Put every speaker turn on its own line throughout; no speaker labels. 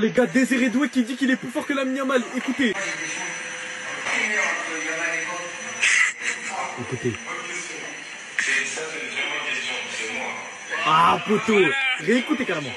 Les gars, Désiré Doué qui dit qu'il est plus fort que Lamine Yamal. Écoutez. Écoutez. Ah, poteau. Réécoutez carrément.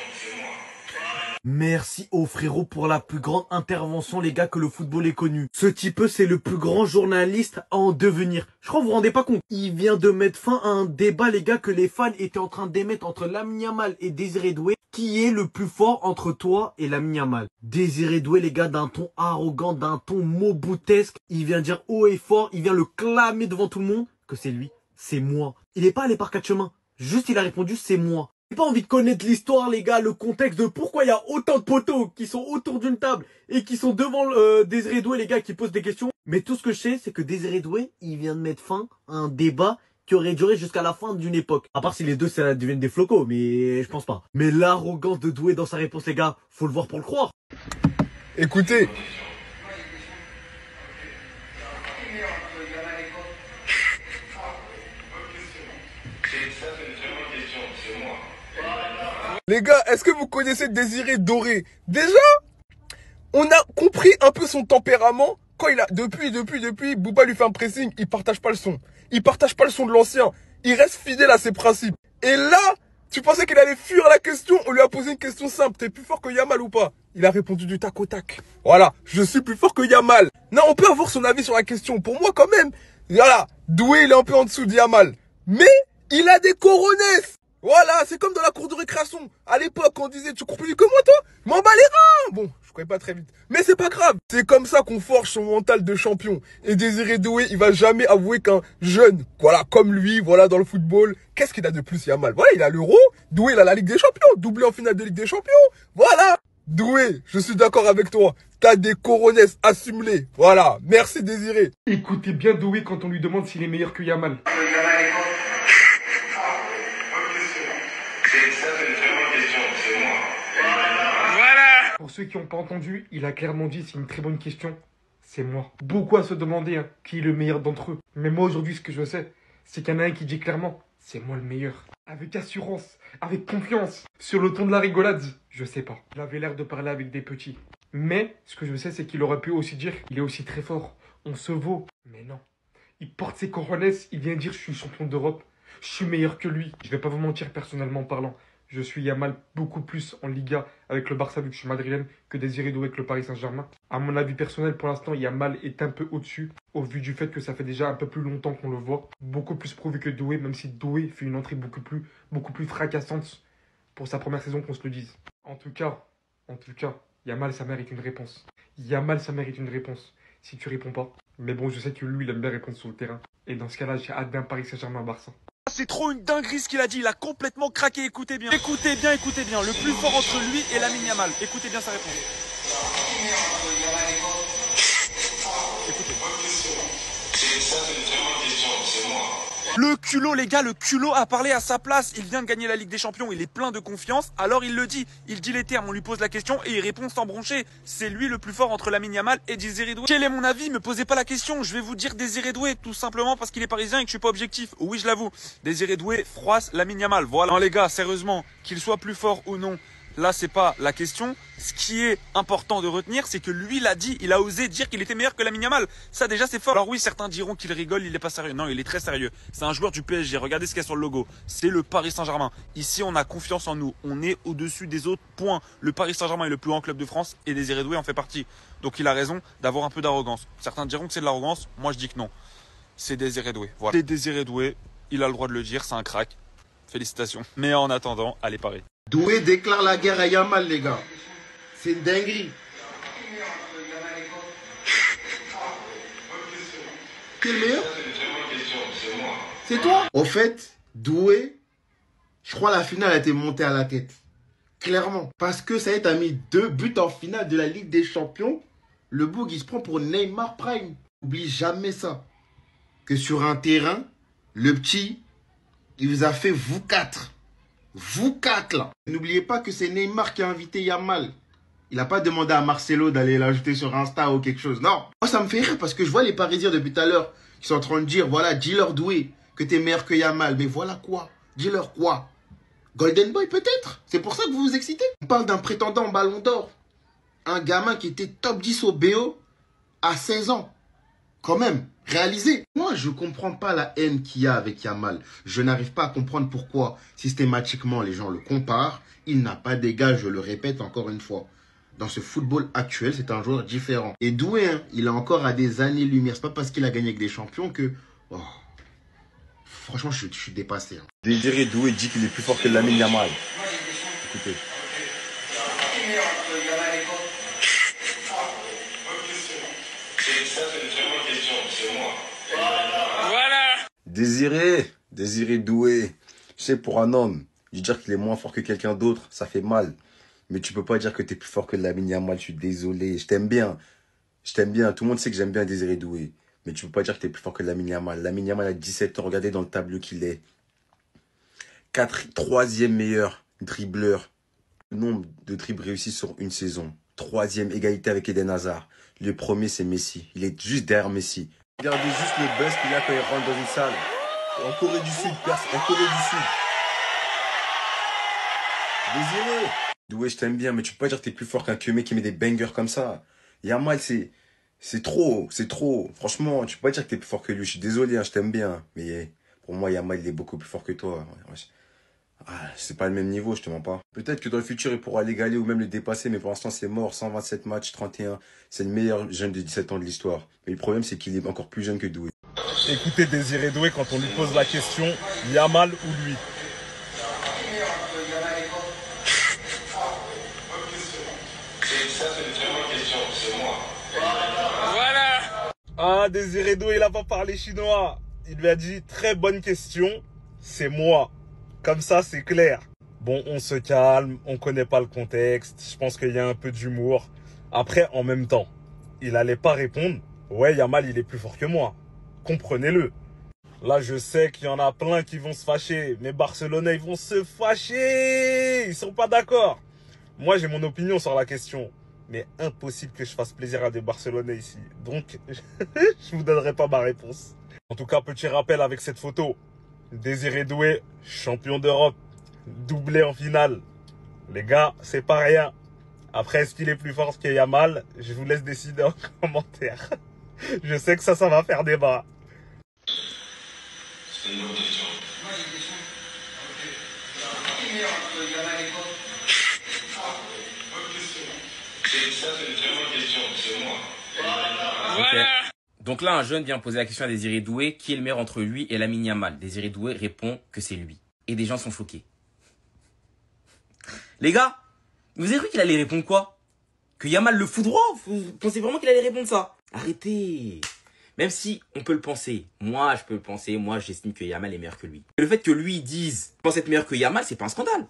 Merci au frérot pour la plus grande intervention, les gars, que le football ait connu. Ce type, c'est le plus grand journaliste à en devenir. Je crois que vous vous rendez pas compte. Il vient de mettre fin à un débat, les gars, que les fans étaient en train d'émettre entre Lamine Yamal et Désiré Doué. Qui est le plus fort entre toi et Lamine Yamal? Désiré Doué, les gars, d'un ton arrogant, d'un ton moboutesque. Il vient dire haut et fort, il vient le clamer devant tout le monde que c'est lui, c'est moi. Il est pas allé par quatre chemins. Juste, il a répondu, c'est moi. J'ai pas envie de connaître l'histoire, les gars, le contexte de pourquoi il y a autant de poteaux qui sont autour d'une table et qui sont devant Désiré Doué, les gars, qui posent des questions. Mais tout ce que je sais, c'est que Désiré Doué, il vient de mettre fin à un débat qui aurait duré jusqu'à la fin d'une époque. À part si les deux, ça deviennent des flocos, mais je pense pas. Mais l'arrogance de Doué dans sa réponse, les gars, faut le voir pour le croire.
Écoutez. Les gars, est-ce que vous connaissez Désiré Doué? Déjà, on a compris un peu son tempérament. Quand il a, depuis, Booba lui fait un pressing, il partage pas le son. Il partage pas le son de l'ancien. Il reste fidèle à ses principes. Et là, tu pensais qu'il allait fuir la question. On lui a posé une question simple. T'es plus fort que Yamal ou pas? Il a répondu du tac au tac. Voilà, je suis plus fort que Yamal. Non, on peut avoir son avis sur la question. Pour moi, quand même, voilà, Doué, il est un peu en dessous de Yamal. Mais il a des coronets. Voilà, c'est comme dans la cour de récréation. À l'époque, on disait, tu cours plus vite que moi, toi? M'en bats les reins. Bon, je courais pas très vite. Mais c'est pas grave. C'est comme ça qu'on forge son mental de champion. Et Désiré Doué, il va jamais avouer qu'un jeune, voilà, comme lui, voilà, dans le football, qu'est-ce qu'il a de plus, Yamal? Voilà, il a l'Euro. Doué, il a la Ligue des Champions. Doublé en finale de Ligue des Champions. Voilà. Doué, je suis d'accord avec toi. T'as des coronets, assume-les. Voilà. Merci, Désiré.
Écoutez bien Doué quand on lui demande s'il est meilleur que Yamal. Pour ceux qui n'ont pas entendu, il a clairement dit, c'est une très bonne question, c'est moi. Beaucoup à se demander qui est le meilleur d'entre eux. Mais moi aujourd'hui, ce que je sais, c'est qu'il y en a un qui dit clairement, c'est moi le meilleur. Avec assurance, avec confiance, sur le ton de la rigolade, je sais pas. Il avait l'air de parler avec des petits. Mais ce que je sais, c'est qu'il aurait pu aussi dire, il est aussi très fort, on se vaut. Mais non, il porte ses coronets, il vient dire, je suis champion d'Europe, je suis meilleur que lui. Je vais pas vous mentir personnellement parlant. Je suis Yamal beaucoup plus en Liga avec le Barça vu que je suis madrilène que Désiré Doué avec le Paris Saint-Germain. À mon avis personnel, pour l'instant, Yamal est un peu au-dessus au vu du fait que ça fait déjà un peu plus longtemps qu'on le voit. Beaucoup plus prouvé que Doué, même si Doué fait une entrée beaucoup plus fracassante pour sa première saison, qu'on se le dise. En tout cas, Yamal, ça mérite une réponse. Yamal, ça mérite une réponse. Si tu réponds pas. Mais bon, je sais que lui, il aime bien répondre sur le terrain. Et dans ce cas-là, j'ai hâte d'un Paris Saint-Germain-Barça.
C'est trop une dinguerie ce qu'il a dit, il a complètement craqué, écoutez bien. Écoutez bien, le plus fort entre lui et Lamine Yamal. Écoutez bien sa réponse. Écoutez. Le culot, les gars, le culot a parlé à sa place. Il vient de gagner la Ligue des Champions, il est plein de confiance. Alors il le dit, il dit les termes, on lui pose la question et il répond sans broncher. C'est lui le plus fort entre Lamine Yamal et Désiré Doué. Quel est mon avis? Me posez pas la question, je vais vous dire Désiré Doué, tout simplement parce qu'il est parisien et que je suis pas objectif. Oui, je l'avoue, Désiré Doué froisse Lamine Yamal. Voilà. Non les gars, sérieusement, qu'il soit plus fort ou non, là c'est pas la question. Ce qui est important de retenir, c'est que lui l'a dit, il a osé dire qu'il était meilleur que Lamine Yamal. Ça déjà c'est fort. Alors oui, certains diront qu'il rigole, il est pas sérieux. Non, il est très sérieux. C'est un joueur du PSG, regardez ce qu'il y a sur le logo. C'est le Paris Saint-Germain. Ici, on a confiance en nous. On est au-dessus des autres points. Le Paris Saint-Germain est le plus grand club de France et Désiré Doué en fait partie. Donc il a raison d'avoir un peu d'arrogance. Certains diront que c'est de l'arrogance, moi je dis que non. C'est Désiré Doué. Voilà. C'est Désiré Doué, il a le droit de le dire, c'est un crack. Félicitations. Mais en attendant, allez Paris.
Doué déclare la guerre à Yamal, les gars. C'est une dinguerie. Qui est le meilleur? C'est toi? Au fait, Doué, je crois la finale a été montée à la tête. Clairement. Parce que ça y est, t'as mis 2 buts en finale de la Ligue des Champions. Le Boug, il se prend pour Neymar Prime. N'oublie jamais ça. Que sur un terrain, le petit, il vous a fait vous 4. Vous 4 là. N'oubliez pas que c'est Neymar qui a invité Yamal. Il n'a pas demandé à Marcelo d'aller l'ajouter sur Insta ou quelque chose. Non. Moi, ça me fait rire parce que je vois les Parisiens depuis tout à l'heure qui sont en train de dire, voilà, dis-leur Doué que t'es meilleur que Yamal. Mais voilà quoi? Dis-leur quoi? Golden Boy peut-être? C'est pour ça que vous vous excitez? On parle d'un prétendant en Ballon d'Or. Un gamin qui était top 10 au BO à 16 ans. Quand même, réalisé. Moi, je comprends pas la haine qu'il y a avec Yamal. Je n'arrive pas à comprendre pourquoi systématiquement les gens le comparent. Il n'a pas d'égal, je le répète encore une fois. Dans ce football actuel, c'est un joueur différent. Et Doué, hein, il est encore à des années-lumière. C'est pas parce qu'il a gagné avec des champions que... Oh, franchement, je suis dépassé. Hein.
Désiré Doué dit qu'il est plus fort que Lamine Yamal. Écoutez. Désiré Doué. Je sais, pour un homme, dire qu'il est moins fort que quelqu'un d'autre, ça fait mal. Mais tu peux pas dire que t'es plus fort que Lamine Yamal, je suis désolé. Je t'aime bien. Tout le monde sait que j'aime bien Désiré Doué. Mais tu peux pas dire que t'es plus fort que Lamine Yamal. Lamine Yamal a 17 ans, regardez dans le tableau qu'il est. 3e meilleur dribbleur. Le nombre de dribbles réussis sur une saison. 3e, égalité avec Eden Hazard. Le premier, c'est Messi. Il est juste derrière Messi. Regardez juste le buzz qu'il a quand il rentre dans une salle. En Corée du Sud, en Corée du Sud. Désiré Doué, je t'aime bien, mais tu peux pas dire que t'es plus fort qu'un mec qui met des bangers comme ça. Yamal, c'est trop. Franchement, tu peux pas dire que t'es plus fort que lui. Je suis désolé, hein, je t'aime bien. Mais pour moi, Yamal, il est beaucoup plus fort que toi. C'est pas le même niveau, je te mens pas. Peut-être que dans le futur, il pourra l'égaler ou même le dépasser, mais pour l'instant, c'est mort. 127 matchs, 31. C'est le meilleur jeune de 17 ans de l'histoire. Mais le problème, c'est qu'il est encore plus jeune que Doué.
Écoutez Désiré Doué quand on lui pose la question, Yamal ou lui? Ah, Désiré Doué, il a pas parlé chinois. Il lui a dit, très bonne question, c'est moi. Comme ça, c'est clair. Bon, on se calme, on connaît pas le contexte. Je pense qu'il y a un peu d'humour. Après, en même temps, il allait pas répondre. Ouais, Yamal, il est plus fort que moi. Comprenez-le. Là, je sais qu'il y en a plein qui vont se fâcher. Mais Barcelonais, ils vont se fâcher. Ils sont pas d'accord. Moi, j'ai mon opinion sur la question. Mais impossible que je fasse plaisir à des Barcelonais ici. Donc, je vous donnerai pas ma réponse. En tout cas, petit rappel avec cette photo. Désiré Doué, champion d'Europe, doublé en finale. Les gars, c'est pas rien. Après, est-ce qu'il est plus fort que Yamal? Je vous laisse décider en commentaire. Je sais que ça va faire débat.
C'est une bonne question. Moi, j'ai une question. Qui est meilleur entre Yamal et quoi? Bonne question. Ça, c'est une très bonne question. C'est moi.
Voilà. Donc là, un jeune vient poser la question à Désiré Doué, qui est le meilleur entre lui et Lamine Yamal. Désiré Doué répond que c'est lui. Et des gens sont choqués. Les gars, vous avez cru qu'il allait répondre quoi? Que Yamal le fout droit? Vous pensez vraiment qu'il allait répondre ça? Arrêtez. Même si on peut le penser. Moi, je peux le penser. Moi, j'estime que Yamal est meilleur que lui. Et le fait que lui dise qu'il pense être meilleur que Yamal, c'est pas un scandale.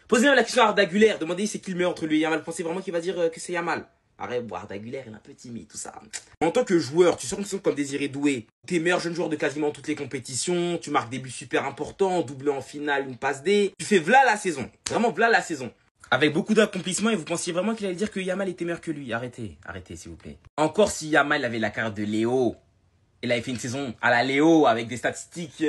Posez-moi la question à Arda Güler. Demandez c'est qui le meilleur entre lui et Yamal. Vous pensez vraiment qu'il va dire que c'est Yamal? Arrête, Arda Güler, il est un peu timide, tout ça. En tant que joueur, tu sens comme Désiré Doué. T'es meilleur jeune joueur de quasiment toutes les compétitions. Tu marques des buts super importants, doublé en finale, une passe D. Tu fais v'là la saison. Vraiment v'là la saison. Avec beaucoup d'accomplissements, et vous pensiez vraiment qu'il allait dire que Yamal était meilleur que lui. Arrêtez, s'il vous plaît. Encore si Yamal avait la carte de Léo. Il avait fait une saison à la Léo avec des statistiques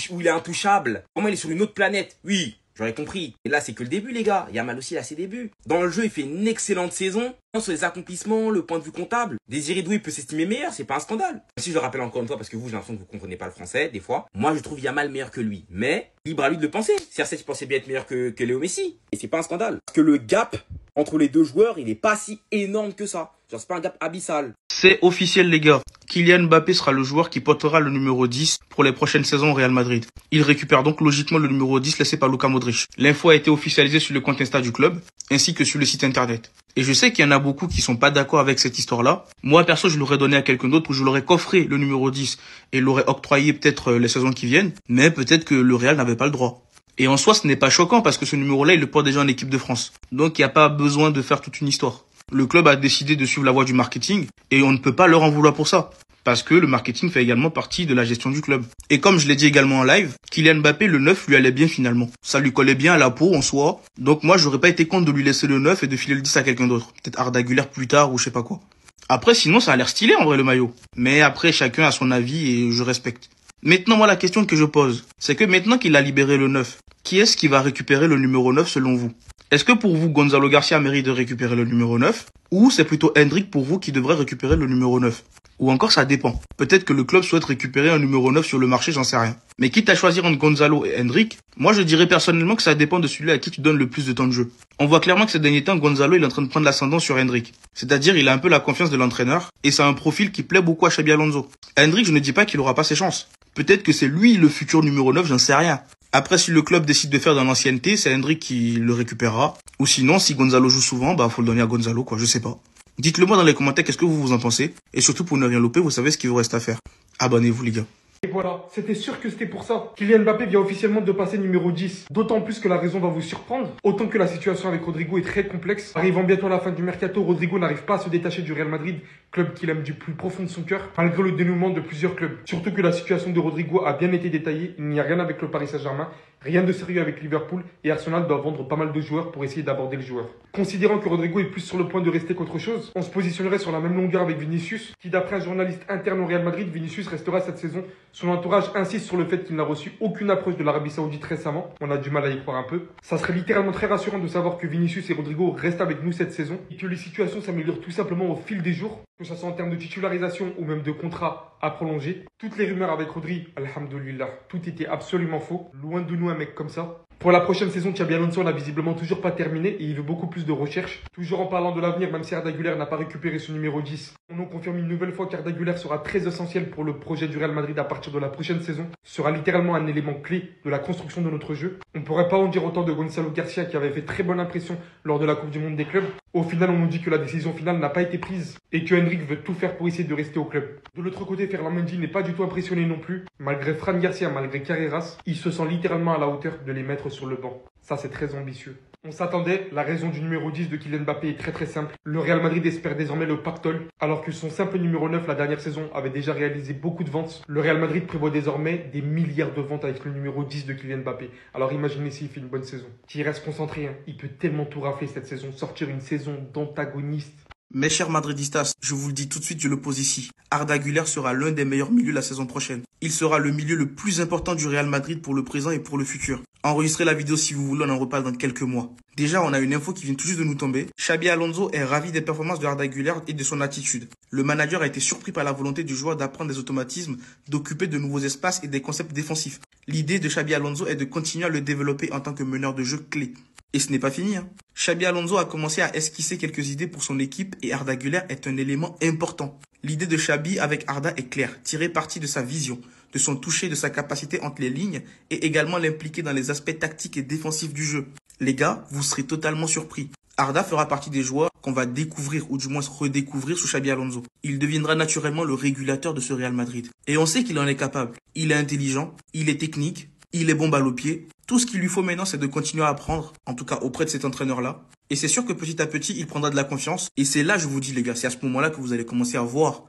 où il est intouchable. Comment il est sur une autre planète? Oui, j'aurais compris. Et là, c'est que le début, les gars. Yamal aussi, il a ses débuts. Dans le jeu, il fait une excellente saison. Sur les accomplissements, le point de vue comptable. Désiré Doué peut s'estimer meilleur, c'est pas un scandale. Même si je le rappelle encore une fois, parce que vous, j'ai l'impression que vous comprenez pas le français, des fois. Moi, je trouve Yamal meilleur que lui. Mais, libre à lui de le penser. CR7, il pensait bien être meilleur que Léo Messi. Et c'est pas un scandale. Parce que le gap entre les deux joueurs, il est pas si énorme que ça. Genre, c'est pas un gap abyssal.
C'est officiel, les gars. Kylian Mbappé sera le joueur qui portera le numéro 10 pour les prochaines saisons au Real Madrid. Il récupère donc logiquement le numéro 10 laissé par Luka Modric. L'info a été officialisée sur le compte Insta du club, ainsi que sur le site internet. Et je sais qu'il y en a beaucoup qui sont pas d'accord avec cette histoire-là. Moi, perso, je l'aurais donné à quelqu'un d'autre ou je l'aurais coffré le numéro 10 et l'aurais octroyé peut-être les saisons qui viennent. Mais peut-être que le Real n'avait pas le droit. Et en soi, ce n'est pas choquant parce que ce numéro-là, il le porte déjà en équipe de France. Donc, il n'y a pas besoin de faire toute une histoire. Le club a décidé de suivre la voie du marketing et on ne peut pas leur en vouloir pour ça. Parce que le marketing fait également partie de la gestion du club. Et comme je l'ai dit également en live, Kylian Mbappé, le 9 lui allait bien finalement. Ça lui collait bien à la peau en soi. Donc moi, j'aurais pas été contre de lui laisser le 9 et de filer le 10 à quelqu'un d'autre. Peut-être Arda Güler plus tard ou je sais pas quoi. Après, sinon, ça a l'air stylé en vrai le maillot. Mais après, chacun a son avis et je respecte. Maintenant, moi, la question que je pose, c'est que maintenant qu'il a libéré le 9, qui est-ce qui va récupérer le numéro 9 selon vous? Est-ce que pour vous, Gonzalo Garcia mérite de récupérer le numéro 9 ou c'est plutôt Hendrick pour vous qui devrait récupérer le numéro 9? Ou encore ça dépend. Peut-être que le club souhaite récupérer un numéro 9 sur le marché, j'en sais rien. Mais quitte à choisir entre Gonzalo et Hendrick, moi je dirais personnellement que ça dépend de celui à qui tu donnes le plus de temps de jeu. On voit clairement que ces derniers temps, Gonzalo il est en train de prendre l'ascendant sur Hendrick. C'est-à-dire il a un peu la confiance de l'entraîneur et c'est un profil qui plaît beaucoup à Xabi Alonso. Hendrick, je ne dis pas qu'il aura pas ses chances. Peut-être que c'est lui le futur numéro 9, j'en sais rien. Après, si le club décide de faire de l'ancienneté, c'est Hendrick qui le récupérera. Ou sinon, si Gonzalo joue souvent, faut le donner à Gonzalo, quoi, je sais pas. Dites-le moi dans les commentaires, qu'est-ce que vous en pensez? Et surtout, pour ne rien louper, vous savez ce qu'il vous reste à faire. Abonnez-vous, les gars.
Et voilà, c'était sûr que c'était pour ça. Kylian Mbappé vient officiellement de passer numéro 10. D'autant plus que la raison va vous surprendre. Autant que la situation avec Rodrigo est très complexe. Arrivant bientôt à la fin du mercato, Rodrigo n'arrive pas à se détacher du Real Madrid, club qu'il aime du plus profond de son cœur, malgré le dénouement de plusieurs clubs. Surtout que la situation de Rodrigo a bien été détaillée. Il n'y a rien avec le Paris Saint-Germain, rien de sérieux avec Liverpool et Arsenal doit vendre pas mal de joueurs pour essayer d'aborder le joueur. Considérant que Rodrigo est plus sur le point de rester qu'autre chose, on se positionnerait sur la même longueur avec Vinicius, qui d'après un journaliste interne au Real Madrid, Vinicius restera cette saison. Son entourage insiste sur le fait qu'il n'a reçu aucune approche de l'Arabie Saoudite récemment. On a du mal à y croire un peu. Ça serait littéralement très rassurant de savoir que Vinicius et Rodrigo restent avec nous cette saison et que les situations s'améliorent tout simplement au fil des jours, que ce soit en termes de titularisation ou même de contrat à prolonger. Toutes les rumeurs avec Rodri, alhamdoulilah, tout était absolument faux. Loin de nous un mec comme ça. Pour la prochaine saison, Xabi Alonso n'a visiblement toujours pas terminé et il veut beaucoup plus de recherche. Toujours en parlant de l'avenir, même si Arda Güler n'a pas récupéré son numéro 10. On nous confirme une nouvelle fois qu'Arda Güler sera très essentiel pour le projet du Real Madrid à partir de la prochaine saison. Sera littéralement un élément clé de la construction de notre jeu. On ne pourrait pas en dire autant de Gonzalo Garcia qui avait fait très bonne impression lors de la Coupe du Monde des clubs. Au final, on nous dit que la décision finale n'a pas été prise et que Hendrick veut tout faire pour essayer de rester au club. De l'autre côté, Ferland Mendy n'est pas du tout impressionné non plus. Malgré Fran Garcia, malgré Carreras, il se sent littéralement à la hauteur de les mettre sur le banc. Ça, c'est très ambitieux. On s'attendait, la raison du numéro 10 de Kylian Mbappé est très simple. Le Real Madrid espère désormais le pactole, alors que son simple numéro 9 la dernière saison avait déjà réalisé beaucoup de ventes. Le Real Madrid prévoit désormais des milliards de ventes avec le numéro 10 de Kylian Mbappé. Alors imaginez s'il fait une bonne saison. Qu'il reste concentré, il peut tellement tout rafler cette saison, sortir une saison d'antagoniste.
Mes chers madridistas, je vous le dis tout de suite, je le pose ici. Arda Güler sera l'un des meilleurs milieux la saison prochaine. Il sera le milieu le plus important du Real Madrid pour le présent et pour le futur. Enregistrez la vidéo si vous voulez, on en reparle dans quelques mois. Déjà, on a une info qui vient tout juste de nous tomber. Xabi Alonso est ravi des performances de Arda Güler et de son attitude. Le manager a été surpris par la volonté du joueur d'apprendre des automatismes, d'occuper de nouveaux espaces et des concepts défensifs. L'idée de Xabi Alonso est de continuer à le développer en tant que meneur de jeu clé. Et ce n'est pas fini. Xabi Alonso a commencé à esquisser quelques idées pour son équipe et Arda Güler est un élément important. L'idée de Xabi avec Arda est claire, tirer parti de sa vision, de son toucher, de sa capacité entre les lignes et également l'impliquer dans les aspects tactiques et défensifs du jeu. Les gars, vous serez totalement surpris. Arda fera partie des joueurs qu'on va découvrir ou du moins redécouvrir sous Xabi Alonso. Il deviendra naturellement le régulateur de ce Real Madrid. Et on sait qu'il en est capable. Il est intelligent, il est technique, il est bon balle au pied. Tout ce qu'il lui faut maintenant, c'est de continuer à apprendre, en tout cas auprès de cet entraîneur-là. Et c'est sûr que petit à petit, il prendra de la confiance. Et c'est là, je vous dis les gars, c'est à ce moment-là que vous allez commencer à voir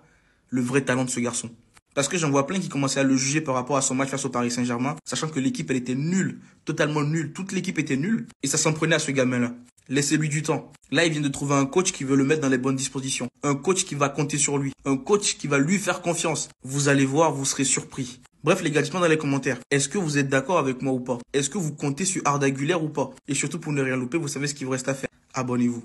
le vrai talent de ce garçon. Parce que j'en vois plein qui commençaient à le juger par rapport à son match face au Paris Saint-Germain, sachant que l'équipe, elle était nulle, totalement nulle. Toute l'équipe était nulle et ça s'en prenait à ce gamin-là. Laissez-lui du temps. Là, il vient de trouver un coach qui veut le mettre dans les bonnes dispositions. Un coach qui va compter sur lui. Un coach qui va lui faire confiance. Vous allez voir, vous serez surpris. Bref, les gars, dites-moi dans les commentaires. Est-ce que vous êtes d'accord avec moi ou pas? Est-ce que vous comptez sur Arda Güler ou pas? Et surtout, pour ne rien louper, vous savez ce qu'il vous reste à faire. Abonnez-vous.